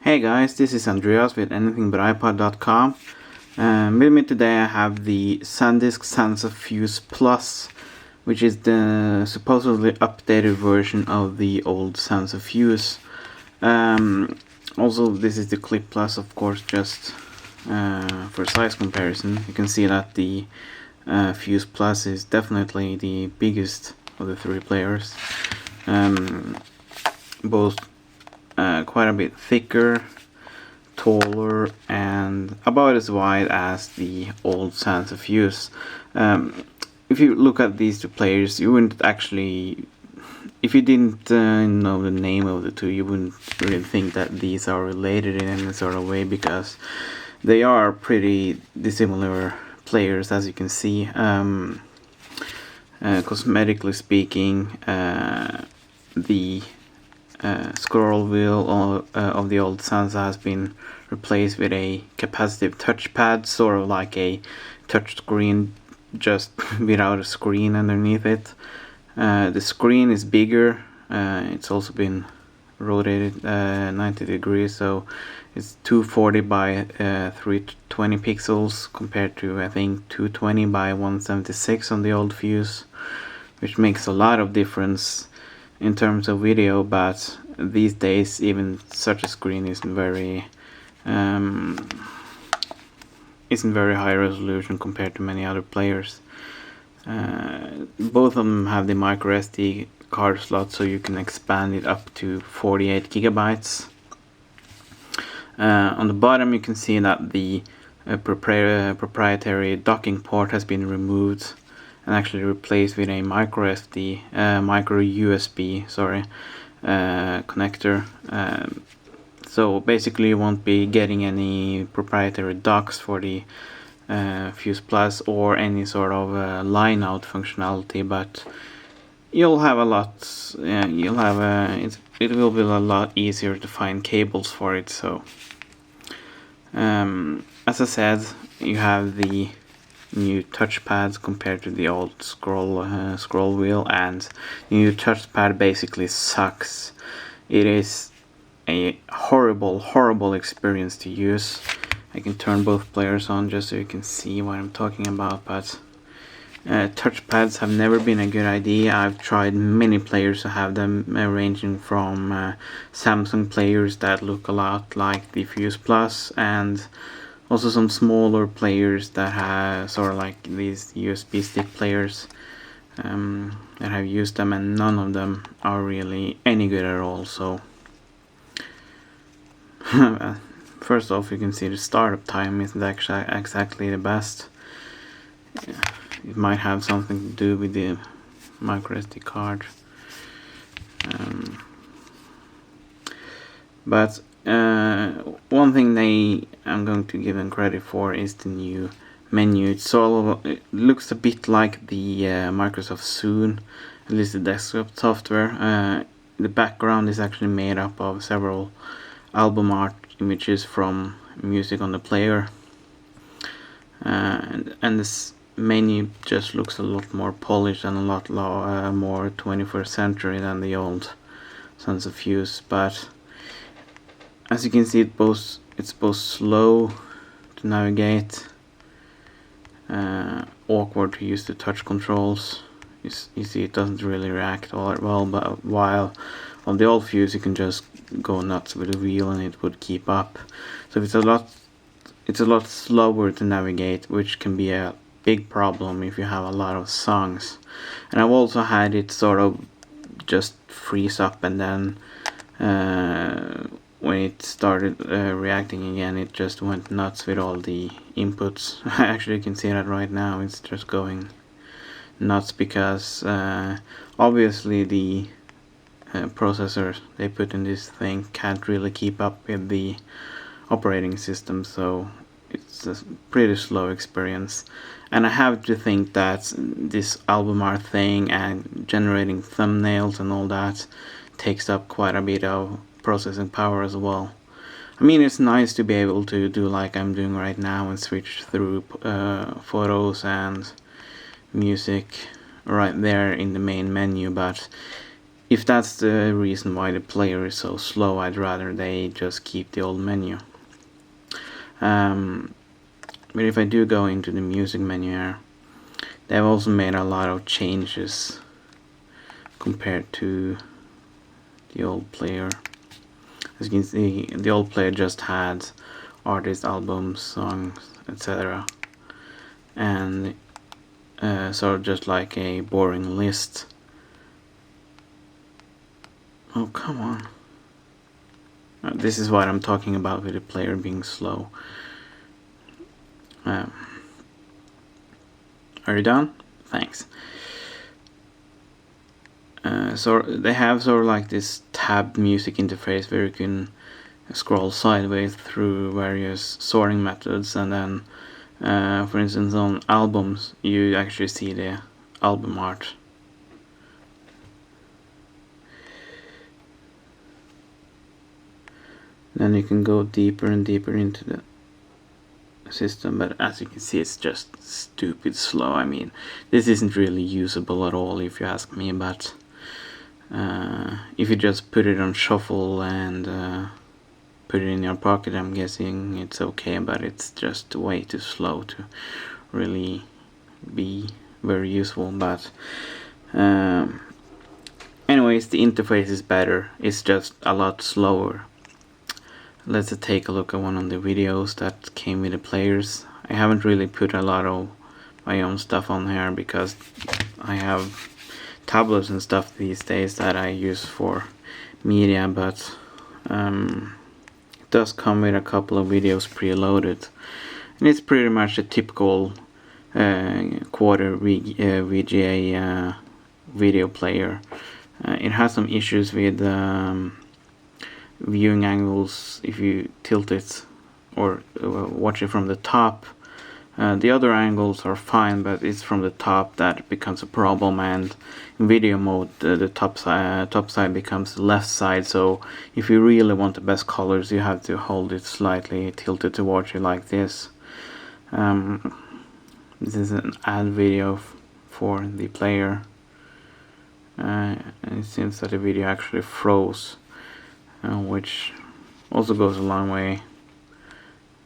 Hey guys, this is Andreas with anythingbutiPod.com. With me today I have the SanDisk Sansa Fuze Plus, which is the supposedly updated version of the old Sansa Fuze. Also, this is the Clip Plus, of course, just for size comparison. You can see that the Fuze Plus is definitely the biggest of the three players. Both quite a bit thicker, taller, and about as wide as the old Sansa Fuze. If you look at these two players, you wouldn't actually, if you didn't know the name of the two, you wouldn't really think that these are related in any sort of way, because they are pretty dissimilar players, as you can see. Cosmetically speaking, the scroll wheel of the old Sansa has been replaced with a capacitive touchpad, sort of like a touch screen, just without a screen underneath it. The screen is bigger. It's also been rotated 90 degrees, so it's 240 by 320 pixels compared to, I think, 220 by 176 on the old Fuze, which makes a lot of difference in terms of video. But these days even such a screen isn't very high resolution compared to many other players. Both of them have the micro SD card slot, so you can expand it up to 48 gigabytes. On the bottom you can see that the proprietary docking port has been removed and actually replaced with a micro USB connector. So basically you won't be getting any proprietary docks for the Fuze Plus or any sort of line out functionality, but you'll have a lot. It will be a lot easier to find cables for it. So as I said, you have the new touchpads compared to the old scroll wheel, and the new touchpad basically sucks. It is a horrible experience to use. I can turn both players on just so you can see what I'm talking about, but touchpads have never been a good idea. I've tried many players to have them, ranging from Samsung players that look a lot like the Fuze Plus, and also some smaller players that have sort of like these USB stick players that have used them, and none of them are really any good at all. So first off, you can see the startup time isn't actually exactly the best. It might have something to do with the micro SD card. But one thing I'm going to give them credit for is the new menu. It looks a bit like the Microsoft Zune, at least the desktop software. The background is actually made up of several album art images from music on the player, and this menu just looks a lot more polished and a lot more 21st century than the old Sansa Fuze. But as you can see, it's both slow to navigate, awkward to use the touch controls. You see, it doesn't really react all that well, but while on the old Fuze you can just go nuts with the wheel and it would keep up. So it's a lot slower to navigate, which can be a big problem if you have a lot of songs. And I've also had it sort of just freeze up, and then when it started reacting again, it just went nuts with all the inputs. Actually, you can see that right now. It's just going nuts because obviously the processors they put in this thing can't really keep up with the operating system, so it's a pretty slow experience. And I have to think that this album art thing and generating thumbnails and all that takes up quite a bit of processing power as well. I mean, it's nice to be able to do like I'm doing right now and switch through photos and music right there in the main menu, but if that's the reason why the player is so slow, I'd rather they just keep the old menu. But if I do go into the music menu here, they've also made a lot of changes compared to the old player. As you can see, the old player just had artists, albums, songs, etc. And sort of just like a boring list. Oh, come on. This is what I'm talking about with the player being slow. Are you done? Thanks. So they have sort of like this tab music interface where you can scroll sideways through various sorting methods, and then for instance on albums you actually see the album art. Then you can go deeper and deeper into the system, but as you can see, it's just stupid slow. I mean, this isn't really usable at all if you ask me, but if you just put it on shuffle and put it in your pocket, I'm guessing it's okay, but it's just way too slow to really be very useful. But anyways, the interface is better, it's just a lot slower. Let's take a look at one of the videos that came with the players. I haven't really put a lot of my own stuff on here because I have tablets and stuff these days that I use for media, but it does come with a couple of videos preloaded, and it's pretty much a typical quarter VGA video player. It has some issues with viewing angles if you tilt it or watch it from the top. The other angles are fine, but it's from the top that becomes a problem, and in video mode the top side becomes the left side, so if you really want the best colors you have to hold it slightly tilted to watch it like this. This is an ad video for the player, and it seems that the video actually froze, which also goes a long way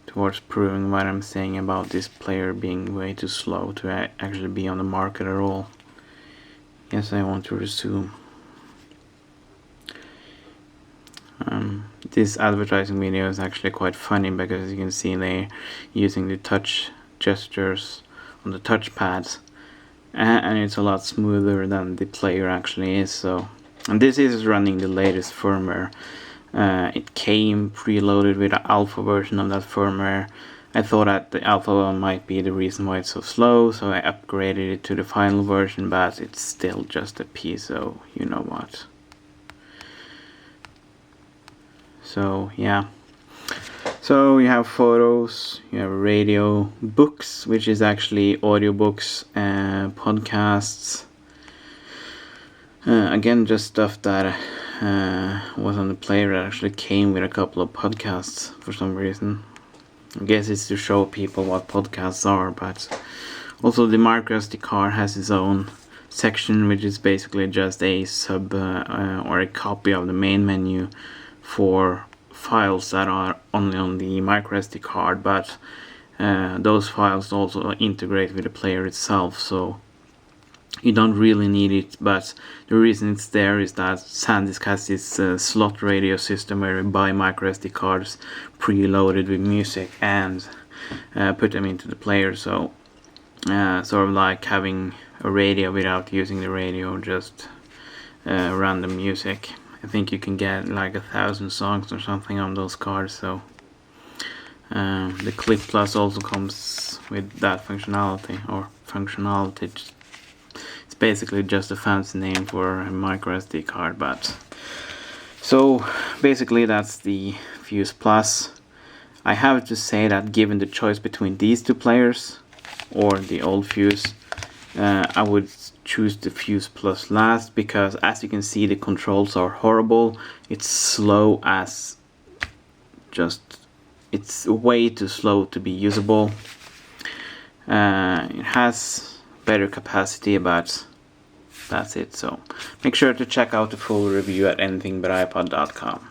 towards proving what I'm saying about this player being way too slow to actually be on the market at all. Yes, I want to resume. This advertising video is actually quite funny because, as you can see, they're using the touch gestures on the touchpads, and it's a lot smoother than the player actually is. So, and this is running the latest firmware. It came preloaded with an alpha version of that firmware. I thought that the alpha one might be the reason why it's so slow, so I upgraded it to the final version, but it's still just a P, so you know what. So yeah, so you have photos, you have radio, books, which is actually audiobooks, podcasts, again just stuff that was on the player that actually came with a couple of podcasts for some reason. I guess it's to show people what podcasts are, but also the micro SD card has its own section, which is basically just a sub or a copy of the main menu for files that are only on the micro SD card, but those files also integrate with the player itself, so you don't really need it. But the reason it's there is that SanDisk has this slot radio system where you buy micro SD cards preloaded with music and put them into the player, so sort of like having a radio without using the radio, just random music. I think you can get like 1,000 songs or something on those cards, so the Clip Plus also comes with that functionality, or functionality. It's basically just a fancy name for a micro SD card, but so basically that's the Fuze Plus. I have to say that given the choice between these two players or the old Fuze, I would choose the Fuze Plus last, because as you can see the controls are horrible. It's slow as just, it's way too slow to be usable. It has better capacity, but that's it. So make sure to check out the full review at anythingbutipod.com.